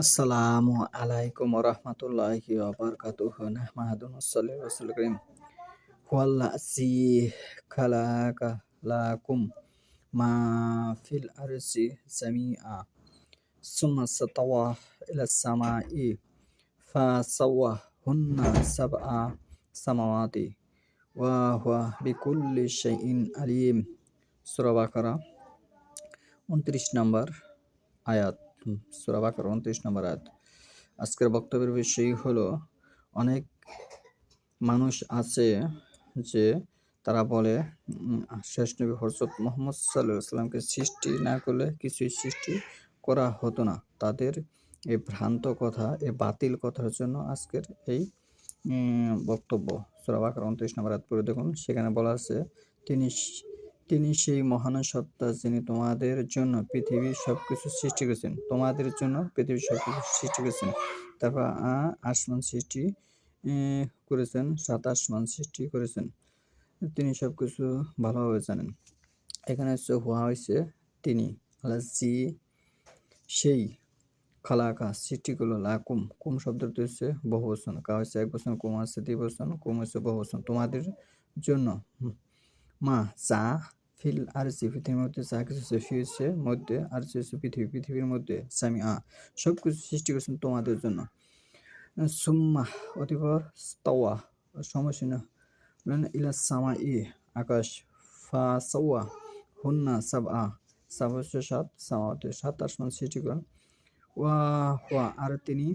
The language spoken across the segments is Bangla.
আসসালামু আলাইকুম ওরহমাতুল্লাহি ওয়াবারাকাতুহু নাহমাদুহু ওয়াসসাল্লি ওয়াসাল্লাম কারীম হুয়াল্লাযী খালাকা লাকুম মা ফিল আরজি জামিআ সুম্মা স্তাওয়া ইলাস সামাই ফাসাওয়াহুন্না সাবআ সামাওয়াতি ওয়া হুয়া বিকুল্লি শাইইন আলিম। সূরা বাকারা ২৯ নম্বর আয়াত। সূরা বাকারা ২৯ নম্বর আয়াত। আজকের বক্তব্যের বিষয় হলো, অনেক মানুষ আছে যে তারা বলে শেষ নবী হযরত মুহাম্মদ সাল্লাল্লাহু আলাইহি ওয়াসাল্লামকে সৃষ্টি না করলে কিছুই সৃষ্টি করা হতো না। তাদের এই ভ্রান্ত কথা, এই বাতিল কথার জন্য আজকের এই বক্তব্য। সূরা বাকারা ২৯ নম্বর আয়াত পড়ে দেখুন। সেখানে বলা আছে, তিনি সেই মহান সত্তা যিনি তোমাদের জন্য পৃথিবীর সবকিছু সৃষ্টি করেছেন। তোমাদের জন্য পৃথিবীর সবকিছু সৃষ্টি করেছেন। তারপর আসমান সৃষ্টি করেছেন, ৭ আসমান সৃষ্টি করেছেন। তিনি সবকিছু ভালোভাবে জানেন। এখানে হুয়া হয়েছে তিনি, আল্লাযী সেই, খালাকা সৃষ্টি করলো, লাকুম কুম শব্দটি হচ্ছে বহুবচন, কা হচ্ছে এক বচন, কুম আছে দ্বিবচন, কুম হচ্ছে বহুবচন, তোমাদের জন্য। মা যা ফিল আরজি পৃথিবীর মধ্যে যা কিছু আছে, ফি হচ্ছে মধ্যে, আরজি হচ্ছে পৃথিবী, পৃথিবীর মধ্যে, সামিআ সব কিছু সৃষ্টি করেছেন তোমাদের জন্য। সুম্মা অতঃপর স্তাওয়া সমসীন ইলাস সামাই আকাশ, ফাসাওয়া হুন্না সাবআ সাব হচ্ছে ৭, সামাওয়াতি ৭ আসমান সৃষ্টি করেন। ওয়া হুয়া আর তিনি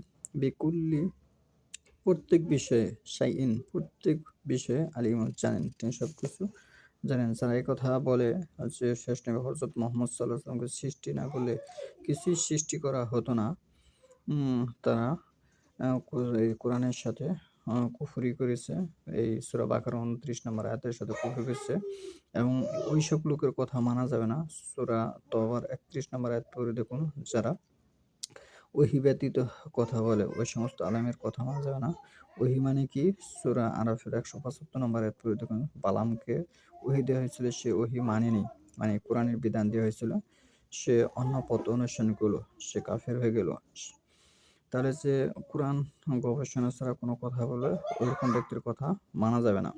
বিকুল্লি প্রত্যেক বিষয়ে, শাইইন প্রত্যেক বিষয়ে, আলিমুন জানেন, তিনি সবকিছু জানেন। যারা এই কথা বলে যে শেষ নবী হযরত মুহাম্মদ সাল্লাল্লাহু আলাইহি ওয়াসাল্লামকে সৃষ্টি না করলে কিছুই সৃষ্টি করা হতো না, তারা এই কোরআনের সাথে কুফরি করেছে। এই সূরা বাকারা ২৯ নম্বর আয়াতের সাথে কুফরি করেছে এবং ওইসব লোকের কথা মানা যাবে না। সূরা তওবার ৩১ নম্বর আয়াত পড়ে দেখুন। যারা ওহী ব্যতীত কথা বলে, ওই সমস্ত আলেমের কথা মানা যাবে না। ওহী মানে কি? সূরা আরাফের ১৭৫ নম্বর আয়াত পড়ে দেখুন। বালামকে ওহী দেওয়া হয়েছিল, সে ওহী মানেনি, মানে কোরআনের বিধান দেওয়া হয়েছিল, সে অন্য পথ অনুসরণ করলো, সে কাফের হয়ে গেল। তাহলে যে কোরআন গবেষণা ছাড়া কোনো কথা বলে, ওইরকম ব্যক্তির কথা মানা যাবে না।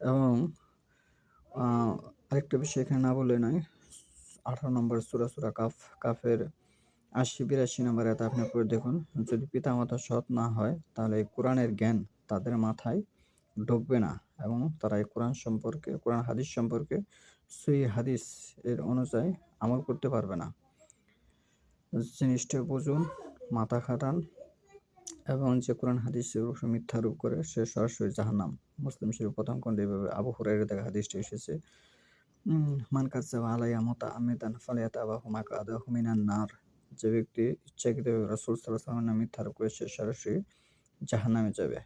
এবং আরেকটা বিষয় এখানে না বললে নয়, ১৮ নম্বর সূরা কাফের ৮০-৮২ নম্বর আয়াত আপনি পড়ে দেখুন। যদি পিতামাতা সৎ না হয় তাহলে এই কোরআনের জ্ঞান তাদের মাথায় ঢুকবে না এবং তারা এই কোরআন হাদিস সম্পর্কে সহিহ হাদিস এর অনুযায়ী আমল করতে পারবে না। জিনিসটা বুঝুন, মাথা খাটান, এবং যে কোরআন হাদিসের উপর মিথ্যা আরোপ করে সে সরাসরি জাহান্নাম। মুসলিম শরীফ প্রথম খণ্ডে এভাবে আবু হুরায়রা থেকে হাদিসটি এসেছে। মান কাযযাবা আলাইয়া মুতাআম্মিদান ফালিয়াতাবাওয়া মাকআদাহু মিনান নার। যে ব্যক্তি ইচ্ছাকৃতভাবে রাসূল সাল্লাল্লাহু আলাইহি ওয়াসাল্লামের নামে মিথ্যা আরোপ করে সে সরাসরি জাহান্নামে যাবে।